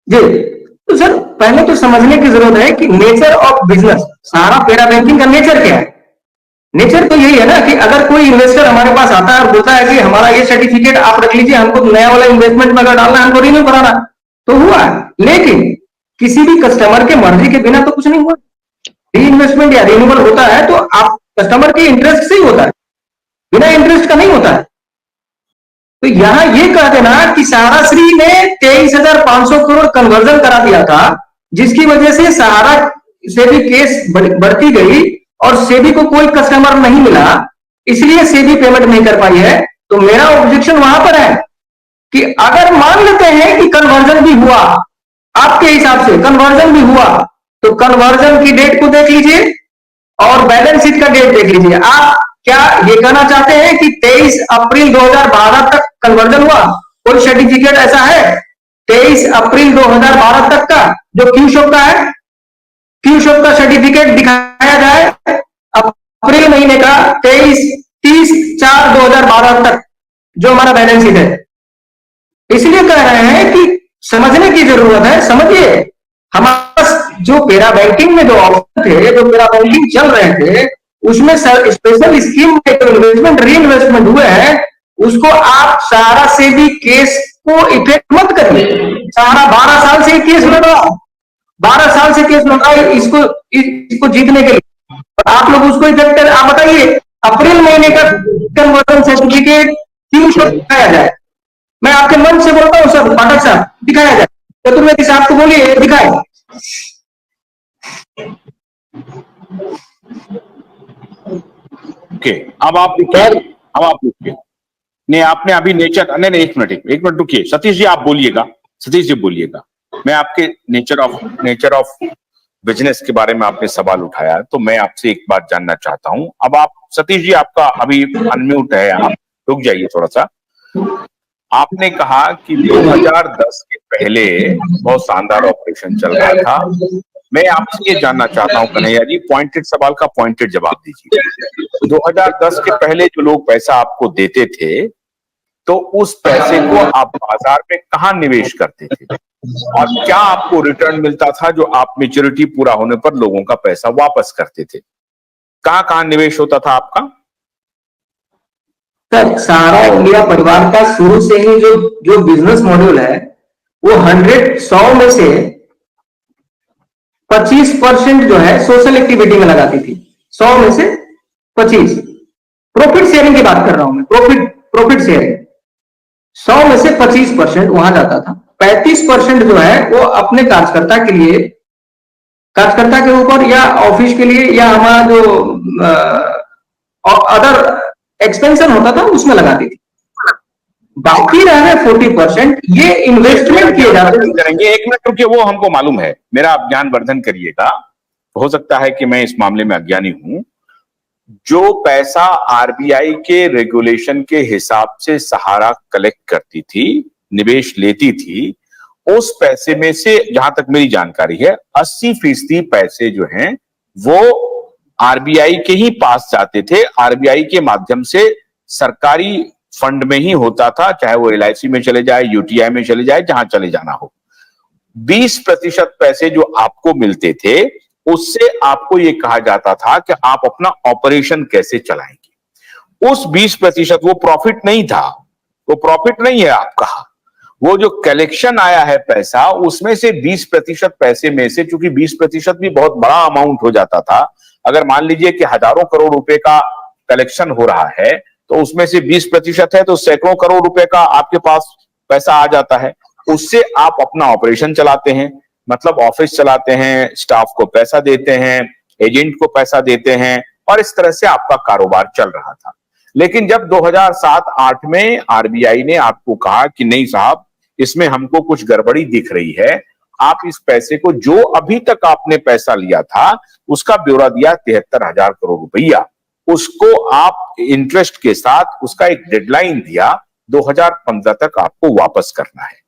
जी, तो सर पहले तो समझने की जरूरत है कि नेचर ऑफ बिजनेस, सारा पैरा बैंकिंग का नेचर क्या है। नेचर तो यही है ना कि अगर कोई इन्वेस्टर हमारे पास आता है और बोलता है कि हमारा ये सर्टिफिकेट आप रख लीजिए, हमको नया वाला इन्वेस्टमेंट में अगर डालना है, हमको रिन्यू कराना, तो हुआ। लेकिन किसी भी कस्टमर के मर्जी के बिना तो कुछ नहीं हुआ। री इन्वेस्टमेंट या रिन्यूअल होता है तो आप कस्टमर के इंटरेस्ट से ही होता है, बिना इंटरेस्ट का नहीं होता है। तो यहां ये कह देना कि सहारा श्री ने 23,500 करोड़ कन्वर्जन करा दिया था, जिसकी वजह से सहारा से भी केस बढ़ती गई और सेबी को कोई कस्टमर नहीं मिला, इसलिए सेबी पेमेंट नहीं कर पाई है। तो मेरा ऑब्जेक्शन वहां पर है कि अगर मान लेते हैं कि कन्वर्जन भी हुआ, आपके हिसाब से कन्वर्जन भी हुआ, तो कन्वर्जन की डेट को देख लीजिए और बैलेंस शीट का डेट देख लीजिए। आप क्या ये कहना चाहते हैं कि 23 अप्रैल 2012 तक कन्वर्जन हुआ? कोई सर्टिफिकेट ऐसा है 23 अप्रैल 2012 तक का जो क्यू शॉप का है? क्यू शॉप का सर्टिफिकेट दिखाया जाए अप्रैल महीने का 30/4/2012 तक, जो हमारा बैलेंस शीट है। इसलिए कह रहे हैं कि समझने की जरूरत है। समझिए, हमारे जो पेरा बैंकिंग में जो ऑप्शन थे, जो पेरा बैंकिंग चल रहे थे, उसमें स्पेशल स्कीम में जो इन्वेस्टमेंट री इन्वेस्टमेंट हुए हैं, उसको आप सहारा से भी केस को इफेक्ट मत करिए। सहारा 12 साल से केस लड़ा, 12 साल से केस लड़ा इसको जीतने के लिए, आप लोग उसको इफेक्ट कर। आप बताइए, अप्रैल महीने का कन्वर्जन सर्टिफिकेट क्यों दिखाया जाए? मैं आपके मन से बोलता हूं सर, पाठक साहब, दिखाया जाए। चतुर्वेदी साहब को बोलिए दिखाए। ओके, अब आप लिखिए, अब आप लिखिए। नहीं, आपने अभी नेचर, नहीं एक मिनट रुकिए, सतीश जी आप बोलिएगा, सतीश जी बोलिएगा। मैं आपके नेचर ऑफ बिजनेस के बारे में आपने सवाल उठाया, तो मैं आपसे एक बात जानना चाहता हूं। अब आप सतीश जी, आपका अभी अनम्यूट है, आप रुक जाइए थोड़ा सा। आपने कहा कि 2010 के पहले बहुत शानदार ऑपरेशन चल रहा था। मैं आपसे ये जानना चाहता हूं कन्हैया जी, पॉइंटेड सवाल का पॉइंटेड जवाब दीजिए। 2010 के पहले जो लोग पैसा आपको देते थे, तो उस पैसे को आप बाजार में कहां निवेश करते थे और क्या आपको रिटर्न मिलता था जो आप मेच्योरिटी पूरा होने पर लोगों का पैसा वापस करते थे? कहां कहां निवेश होता था आपका? सर, सहारा इंडिया परिवार का शुरू से ही जो बिजनेस मॉड्यूल है, वो 100 में से 25% जो है सोशल एक्टिविटी में लगाती थी। 100 में से 25 प्रॉफिट शेयरिंग की बात कर रहा हूं मैं, प्रॉफिट शेयरिंग 100 में से 25% वहां जाता था। 35% जो है वो अपने कार्यकर्ता के लिए, कार्यकर्ता के ऊपर या ऑफिस के लिए या हमारा जो अदर एक्सपेंशन होता था उसमें लगाती थी। बाकी रहे 40% ये इन्वेस्टमेंट किए जाते करेंगे। एक मिनट रुकिए, वो हमको मालूम है, मेरा आप ज्ञान वर्धन करिएगा। हो सकता है कि मैं इस मामले में अज्ञानी हूं। जो पैसा आरबीआई के रेगुलेशन के हिसाब से सहारा कलेक्ट करती थी, निवेश लेती थी, उस पैसे में से जहां तक मेरी जानकारी है 80% पैसे जो हैं वो आरबीआई के ही पास जाते थे। आरबीआई के माध्यम से सरकारी फंड में ही होता था, चाहे वो एलआईसी में चले जाए, यूटीआई में चले जाए, जहां चले जाना हो। 20% पैसे जो आपको मिलते थे, उससे आपको यह कहा जाता था कि आप अपना ऑपरेशन कैसे चलाएंगे। उस 20% वो प्रॉफिट नहीं था, वो प्रॉफिट नहीं है आपका। वो जो कलेक्शन आया है पैसा, उसमें से 20% पैसे में से, चूंकि 20% भी बहुत बड़ा अमाउंट हो जाता था, अगर मान लीजिए कि हजारों करोड़ रुपए का कलेक्शन हो रहा है, तो उसमें से 20% है तो सैकड़ों करोड़ रुपए का आपके पास पैसा आ जाता है। उससे आप अपना ऑपरेशन चलाते हैं, मतलब ऑफिस चलाते हैं, स्टाफ को पैसा देते हैं, एजेंट को पैसा देते हैं, और इस तरह से आपका कारोबार चल रहा था। लेकिन जब 2007-8 में आरबीआई ने आपको कहा कि नहीं साहब, इसमें हमको कुछ गड़बड़ी दिख रही है, आप इस पैसे को, जो अभी तक आपने पैसा लिया था उसका ब्यौरा दिया 73,000 करोड़ रुपया, उसको आप इंटरेस्ट के साथ, उसका एक डेडलाइन दिया, 2015 तक आपको वापस करना है।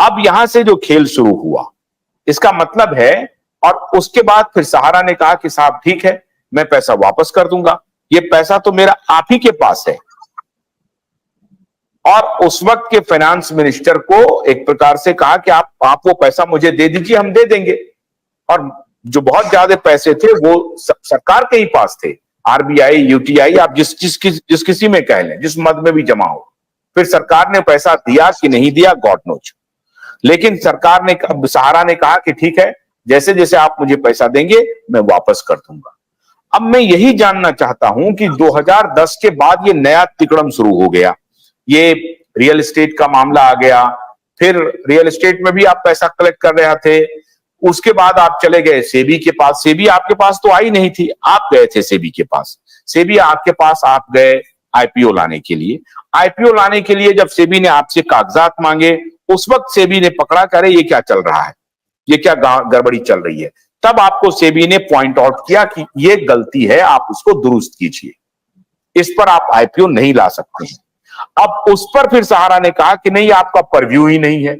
अब यहां से जो खेल शुरू हुआ, इसका मतलब है, और उसके बाद फिर सहारा ने कहा कि साहब ठीक है, मैं पैसा वापस कर दूंगा, ये पैसा तो मेरा आप ही के पास है। और उस वक्त के फाइनेंस मिनिस्टर को एक प्रकार से कहा कि आप वो पैसा मुझे दे दीजिए, हम दे देंगे। और जो बहुत ज्यादा पैसे थे वो सरकार के ही पास थे, आरबीआई, यूटीआई, आप जिस किसी में कह लें, जिस मद में भी जमा हो। फिर सरकार ने पैसा दिया कि नहीं दिया, गॉड नोज। लेकिन सरकार ने, सहारा ने कहा कि ठीक है, जैसे जैसे आप मुझे पैसा देंगे मैं वापस कर दूंगा। अब मैं यही जानना चाहता हूं कि 2010 के बाद ये नया तिकड़म शुरू हो गया, ये रियल एस्टेट का मामला आ गया, फिर रियल एस्टेट में भी आप पैसा कलेक्ट कर रहे थे, उसके बाद आप चले गए सेबी के पास। सेबी आपके पास तो आई नहीं थी, आप गए थे सेबी के पास। सेबी आपके पास आप गए आईपीओ लाने के लिए। आईपीओ लाने के लिए जब सेबी ने आपसे कागजात मांगे, उस वक्त सेबी ने पकड़ा, करे ये क्या चल रहा है, ये क्या गड़बड़ी चल रही है। तब आपको सेबी ने पॉइंट आउट किया कि ये गलती है, आप उसको दुरुस्त कीजिए, इस पर आप आईपीओ नहीं ला सकते हैं। अब उस पर फिर सहारा ने कहा कि नहीं, आपका परव्यू ही नहीं है,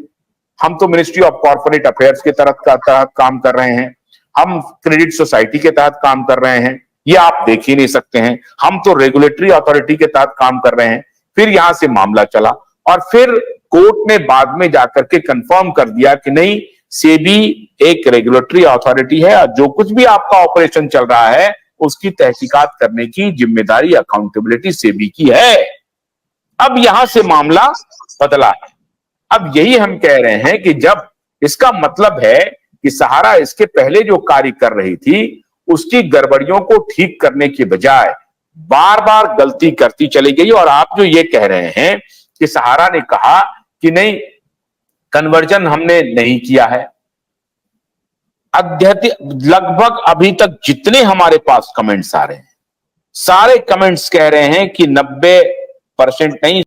हम तो मिनिस्ट्री ऑफ कॉर्पोरेट अफेयर्स के तहत काम कर रहे हैं, हम क्रेडिट सोसाइटी के तहत काम कर रहे हैं, ये आप देख ही नहीं सकते हैं, हम तो रेगुलेटरी अथॉरिटी के तहत काम कर रहे हैं। फिर यहां से मामला चला और फिर कोर्ट ने बाद में जाकर के कंफर्म कर दिया कि नहीं, सेबी एक रेगुलेटरी अथॉरिटी है और जो कुछ भी आपका ऑपरेशन चल रहा है उसकी तहकीकात करने की जिम्मेदारी, अकाउंटेबिलिटी सेबी की है। अब यहां से मामला बदला है। अब यही हम कह रहे हैं कि जब इसका मतलब है कि सहारा इसके पहले जो कार्य कर रही थी उसकी गड़बड़ियों को ठीक करने के बजाय बार बार गलती करती चली गई। और आप जो ये कह रहे हैं कि सहारा ने कहा कि नहीं, कन्वर्जन हमने नहीं किया है, लगभग अभी तक जितने हमारे पास कमेंट्स आ रहे हैं, सारे कमेंट्स कह रहे हैं कि 90% नहीं,